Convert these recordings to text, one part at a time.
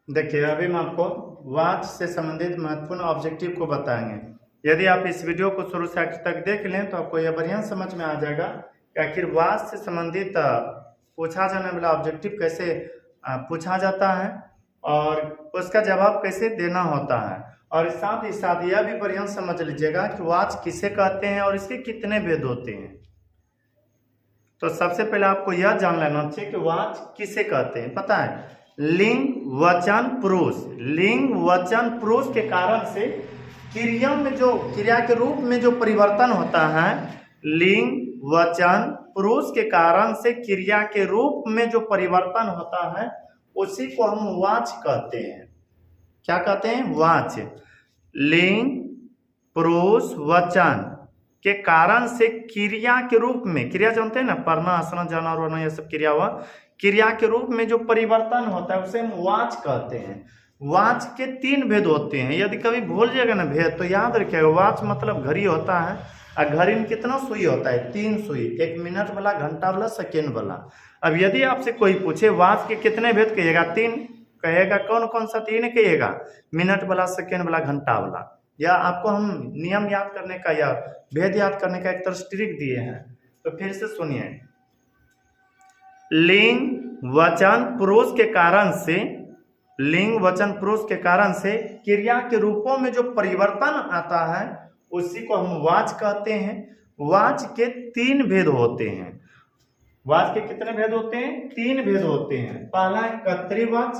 देखिए, अभी हम आपको वाच से संबंधित महत्वपूर्ण ऑब्जेक्टिव को बताएंगे। यदि आप इस वीडियो को शुरू से आखिर तक देख लें तो आपको यह बढ़िया समझ में आ जाएगा कि आखिर वाच से संबंधित पूछा जाने वाला ऑब्जेक्टिव कैसे पूछा जाता है और उसका जवाब कैसे देना होता है। और साथ ही साथ यह भी बढ़िया समझ लीजिएगा कि वाच किसे कहते हैं और इसके कितने भेद होते हैं। तो सबसे पहले आपको यह जान लेना चाहिए कि वाच किसे कहते हैं। पता है, लिंग वचन पुरुष। लिंग वचन पुरुष के कारण से क्रिया में जो क्रिया के रूप में जो परिवर्तन होता है, लिंग वचन पुरुष के कारण से क्रिया के रूप में जो परिवर्तन होता है उसी को हम वाच कहते हैं। क्या कहते हैं? वाच। लिंग पुरुष वचन के कारण से क्रिया के रूप में, क्रिया जानते हैं ना, पढ़ना हंसना जाना रोना यह सब क्रिया हुआ, क्रिया के रूप में जो परिवर्तन होता है उसे हम वाच कहते हैं। वाच के 3 भेद होते हैं। यदि कभी भूल जाएगा ना भेद तो याद रखिएगा, वाच मतलब घड़ी होता है और घड़ी में कितना सुई होता है? 3 सुई, 1 मिनट वाला, घंटा वाला, सेकेंड वाला। अब यदि आपसे कोई पूछे वाच के कितने भेद, कहिएगा 3, कहेगा कौन कौन सा 3 कहिएगा? मिनट वाला, सेकेंड वाला, घंटा वाला। या आपको हम नियम याद करने का या भेद याद करने का एक तरह ट्रिक दिए हैं, तो फिर से सुनिए। लिंग वचन पुरुष के कारण से, लिंग वचन पुरुष के कारण से क्रिया के रूपों में जो परिवर्तन आता है उसी को हम वाच कहते हैं। वाच के 3 भेद होते हैं। वाच के कितने भेद होते हैं? 3 भेद होते हैं। पहला है कर्तृवाच,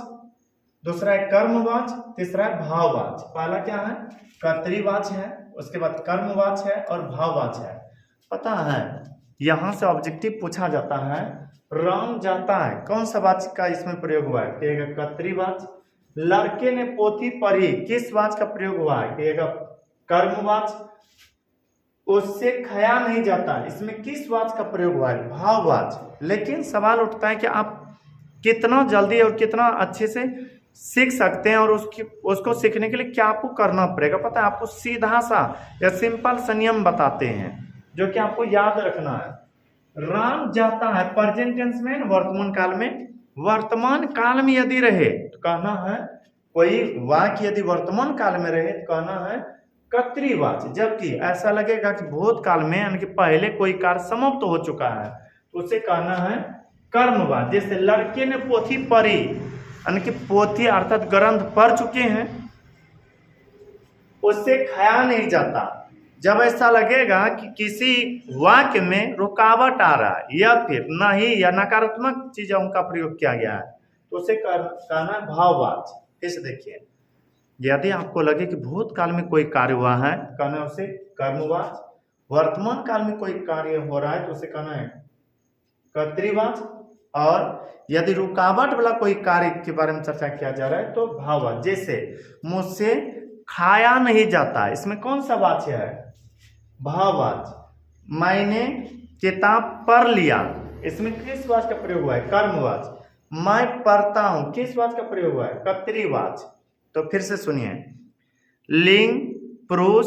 दूसरा है कर्मवाच, तीसरा है भाववाच। पहला क्या है? कर्तृवाच है, उसके बाद कर्मवाच है और भाववाच है। पता है, यहां से ऑब्जेक्टिव पूछा जाता है, राम जाता है, कौन सा वाच का इसमें प्रयोग हुआ है? कहेगा कर्तृवाच। लड़के ने पोथी पढ़ी, किस वाच का प्रयोग हुआ है? कहेगा कर्मवाच। उससे खाया नहीं जाता, इसमें किस वाच का प्रयोग हुआ है? भाववाच। लेकिन सवाल उठता है कि आप कितना जल्दी और कितना अच्छे से सीख सकते हैं और उसको सीखने के लिए क्या आपको करना पड़ेगा? पता है, आपको सीधा सा या सिंपल सा नियम बताते हैं जो कि आपको याद रखना है। राम जाता है प्रेजेंट टेंस में, वर्तमान काल में। वर्तमान काल में यदि रहे तो कहना है, कोई वाक्य यदि वर्तमान काल में रहे तो कहना है कर्तृवाच। जबकि ऐसा लगेगा कि भूतकाल में यानी कि पहले कोई कार्य समाप्त हो चुका है तो उसे कहना है कर्मवाच। जैसे लड़के ने पोथी पढ़ी, यानी कि पोथी अर्थात ग्रंथ पढ़ चुके हैं, उससे खाया नहीं जाता। जब ऐसा लगेगा कि किसी वाक्य में रुकावट आ रहा है या फिर नहीं या नकारात्मक चीजों का प्रयोग किया गया है तो उसे कहना है भाववाच। इसे देखिए, यदि आपको लगे कि भूतकाल में कोई कार्य हुआ है कहना है उसे कर्मवाच, वर्तमान काल में कोई कार्य हो रहा है तो उसे कहना है कर्तृवाच, और यदि रुकावट वाला कोई कार्य के बारे में चर्चा किया जा रहा है तो भाववाच। जैसे मुझसे खाया नहीं जाता, इसमें कौन सा वाच्य है? भाववाच। मैंने किताब पढ़ लिया, इसमें किस वाच का प्रयोग हुआ है? कर्मवाच। मैं पढ़ता हूं, किस वाच का प्रयोग हुआ है? कर्तृवाच। तो फिर से सुनिए, लिंग पुरुष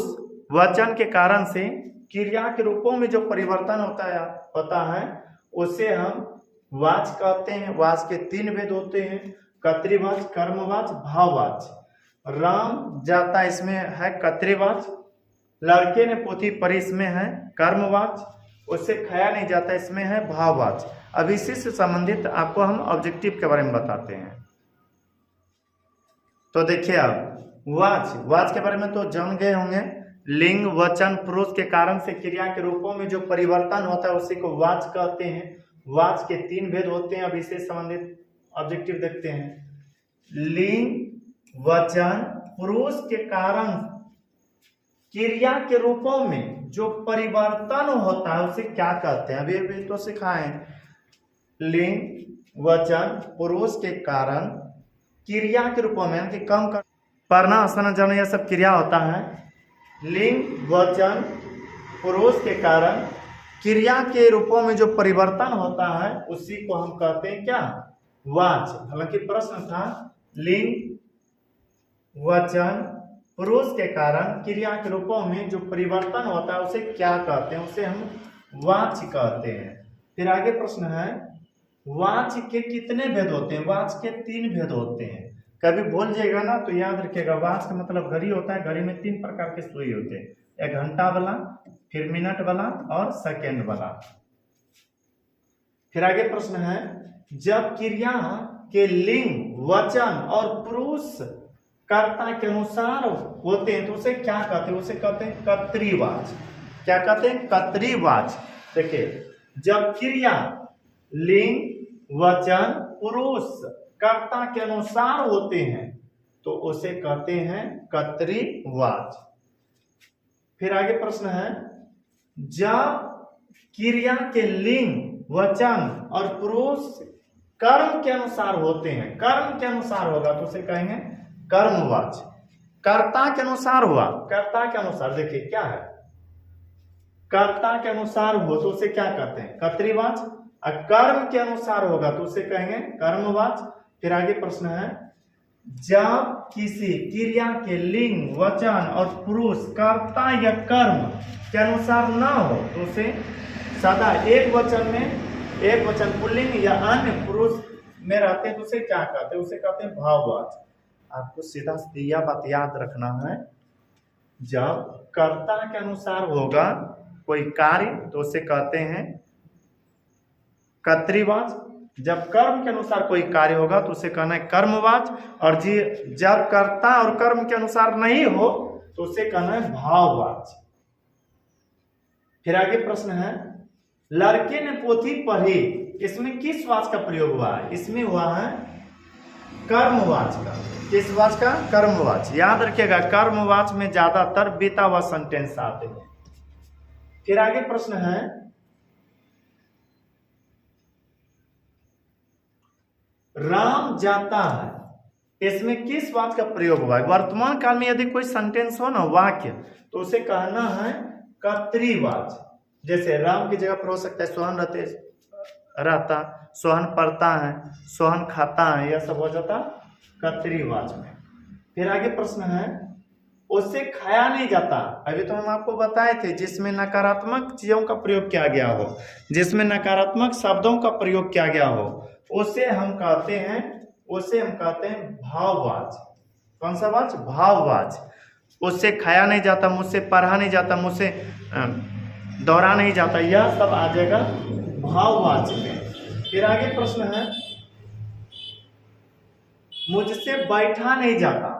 वचन के कारण से क्रिया के रूपों में जो परिवर्तन होता है उसे हम वाच कहते हैं। वाच के 3 भेद होते हैं, कर्तृवाच, कर्मवाच, भाववाच। राम जाता इसमें है कर्तृवाच, लड़के ने पोथी पढ़ी इसमें है कर्मवाच, उससे खाया नहीं जाता इसमें है भाववाच। अब इसी से संबंधित आपको हम ऑब्जेक्टिव के बारे में बताते हैं। तो देखिए, अब वाच के बारे में तो जान गए होंगे। लिंग वचन पुरुष के कारण से क्रिया के रूपों में जो परिवर्तन होता है उसी को वाच कहते हैं। वाच के 3 भेद होते हैं। अब इससे संबंधित ऑब्जेक्टिव देखते हैं। लिंग वचन पुरुष के कारण क्रिया के रूपों में जो परिवर्तन होता है उसे क्या कहते हैं? अभी तो सिखाएं। लिंग वचन पुरुष के कारण क्रिया के रूपों में, यानी कि कम कर, पढ़ना हंसना जाना यह सब क्रिया होता है। लिंग वचन पुरुष के कारण क्रिया के रूपों में जो परिवर्तन होता है उसी को हम कहते हैं क्या? वाच। हालांकि प्रश्न था लिंग वचन पुरुष के कारण क्रिया के रूपों में जो परिवर्तन होता है उसे क्या कहते हैं? उसे हम वाच कहते हैं। फिर आगे प्रश्न है, वाच के कितने भेद होते हैं? वाच के 3 भेद होते हैं। कभी भूल जाएगा ना तो याद रखिएगा, वॉच का मतलब घड़ी होता है। घड़ी में 3 प्रकार के सुई होते हैं, एक घंटा वाला, फिर मिनट वाला और सेकेंड वाला। फिर आगे प्रश्न है, जब क्रिया के लिंग, वचन और पुरुष कर्ता के अनुसार होते हैं तो उसे क्या कहते हैं? उसे कहते हैं कर्तृवाच। क्या कहते हैं? कर्तृवाच। देखिए, जब क्रिया लिंग, वचन, पुरुष कर्ता के अनुसार होते हैं तो उसे कहते हैं कर्तृवाच। फिर आगे प्रश्न है, जब क्रिया के लिंग, वचन और पुरुष कर्म के अनुसार होते हैं, कर्म के अनुसार होगा तो उसे कहेंगे कर्मवाच। कर्ता के अनुसार हुआ, कर्ता के अनुसार, देखिए क्या है, कर्ता के अनुसार हो तो उसे क्या कहते हैं? कर्तृवाच। और कर्म के अनुसार होगा तो उसे कहेंगे कर्मवाच। फिर आगे प्रश्न है, जब किसी क्रिया के लिंग, वचन और पुरुष कर्ता या कर्म के अनुसार ना हो तो उसे सदा एक वचन में, एक वचन पुल्लिंग या अन्य पुरुष में रहते हैं तो उसे क्या कहते हैं? उसे कहते हैं भाववाच। आपको सीधा यह बात याद रखना है, जब कर्ता के अनुसार होगा कोई कार्य तो उसे कहते हैं कर्तृवाच, जब कर्म के अनुसार कोई कार्य होगा तो उसे कहना है कर्मवाच, और जब कर्ता और कर्म के अनुसार नहीं हो तो उसे कहना है भाववाच। फिर आगे प्रश्न है, लड़के ने पोथी पढ़ी, इसमें किस वाच का प्रयोग हुआ है? इसमें हुआ है कर्मवाच का। किस वाच का? कर्मवाच। याद रखिएगा, कर्मवाच में ज्यादातर बीता हुआ सेंटेंस आते हैं। फिर आगे प्रश्न है, राम जाता है, इसमें किस वाच का प्रयोग हुआ है? वर्तमान काल में यदि कोई सेंटेंस हो ना, वाक्य, तो उसे कहना है कर्तृवाच। जैसे राम की जगह पर हो सकता है सोहन रहता, सोहन पढ़ता है, सोहन खाता है, यह सब हो जाता कर्तृवाच में। फिर आगे प्रश्न है, उससे खाया नहीं जाता, अभी तो हम आपको बताए थे, जिसमें नकारात्मक चीजों का प्रयोग किया गया हो, जिसमें नकारात्मक शब्दों का प्रयोग किया गया हो, उसे हम कहते हैं भाववाच। कौन सा वाच? भाववाच। उससे खाया नहीं जाता, मुझसे पढ़ा नहीं जाता, मुझसे दौड़ा नहीं जाता, यह सब आ जाएगा भाववाच में। फिर आगे प्रश्न है, मुझसे बैठा नहीं जाता,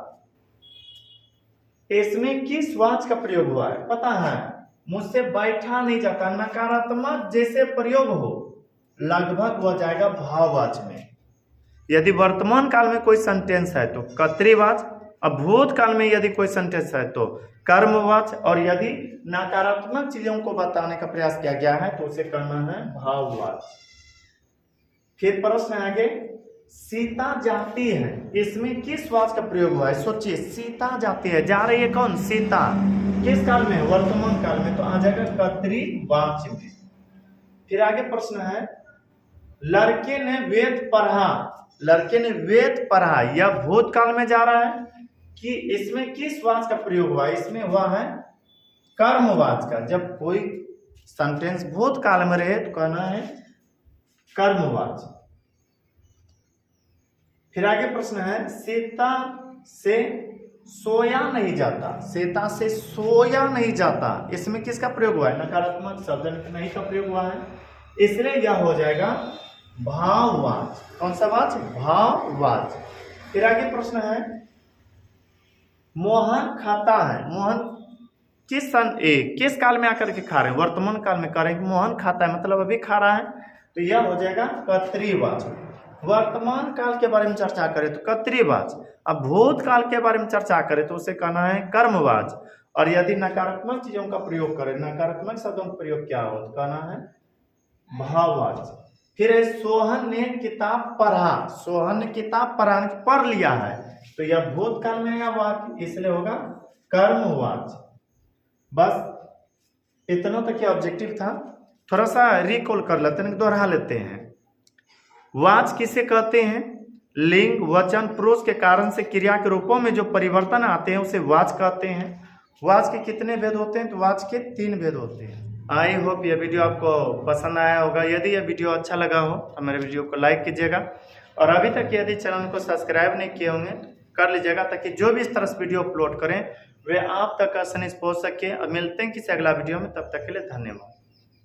इसमें किस वाच का प्रयोग हुआ है? पता है, मुझसे बैठा नहीं जाता नकारात्मक जैसे प्रयोग हो लगभग हो जाएगा भाववाच में। यदि वर्तमान काल में कोई सेंटेंस है तो कर्तृवाच, अब भूतकाल में यदि कोई सेंटेंस है तो कर्मवाच, और यदि नकारात्मक चीजों को बताने का प्रयास किया गया है तो उसे कहना है भाववाच। फिर प्रश्न आगे, सीता जाती है, इसमें किस वाच का प्रयोग हुआ है? सोचिए, सीता जाती है, जा रही है कौन? सीता। किस काल में? वर्तमान काल में, तो आ जाएगा कर्तृवाच में। फिर आगे प्रश्न है, लड़के ने वेद पढ़ा, लड़के ने वेद पढ़ा, यह भूतकाल में जा रहा है कि इसमें किस वाच का प्रयोग हुआ? इसमें हुआ है कर्मवाच का। जब कोई सेंटेंस भूतकाल में रहे तो कहना है कर्मवाच। फिर आगे प्रश्न है, सीता से सोया नहीं जाता, सीता से सोया नहीं जाता, इसमें किसका प्रयोग हुआ है? नकारात्मक शब्द नहीं का प्रयोग हुआ है, इसलिए यह हो जाएगा भाववाच। कौन सा वाच? भाववाच। फिर आगे प्रश्न है, मोहन खाता है, मोहन किस काल में आकर के खा रहे हैं? वर्तमान काल में कह रहे हैं कि मोहन खाता है, मतलब अभी खा रहा है, तो यह हो जाएगा कर्तृवाच। वर्तमान काल के बारे में चर्चा करें तो कर्तृवाच, अब भूतकाल के बारे में चर्चा करें तो उसे कहना है कर्मवाच, और यदि नकारात्मक चीजों का प्रयोग करें, नकारात्मक शब्दों का प्रयोग क्या हो तो कहना है भाववाच। फिर सोहन ने किताब पढ़ा, सोहन ने किताब पढ़ लिया है, तो यह भूतकाल में आएगा वाक्य, इसलिए होगा कर्मवाच। बस इतना तक ऑब्जेक्टिव था, थोड़ा सा रिकॉल कर लेते हैं, दोहरा लेते हैं। वाच किसे कहते हैं? लिंग, वचन, पुरुष के कारण से क्रिया के रूपों में जो परिवर्तन आते हैं उसे वाच कहते हैं। वाच के कितने भेद होते हैं? तो वाच के 3 भेद होते हैं। आई होप यह वीडियो आपको पसंद आया होगा। यदि यह वीडियो अच्छा लगा हो तो मेरे वीडियो को लाइक कीजिएगा, और अभी तक यदि चैनल को सब्सक्राइब नहीं किए होंगे कर लीजिएगा, ताकि जो भी इस तरह से वीडियो अपलोड करें वे आप तक आसानी से पहुंच सके। अब मिलते हैं किसी अगला वीडियो में, तब तक के लिए धन्यवाद।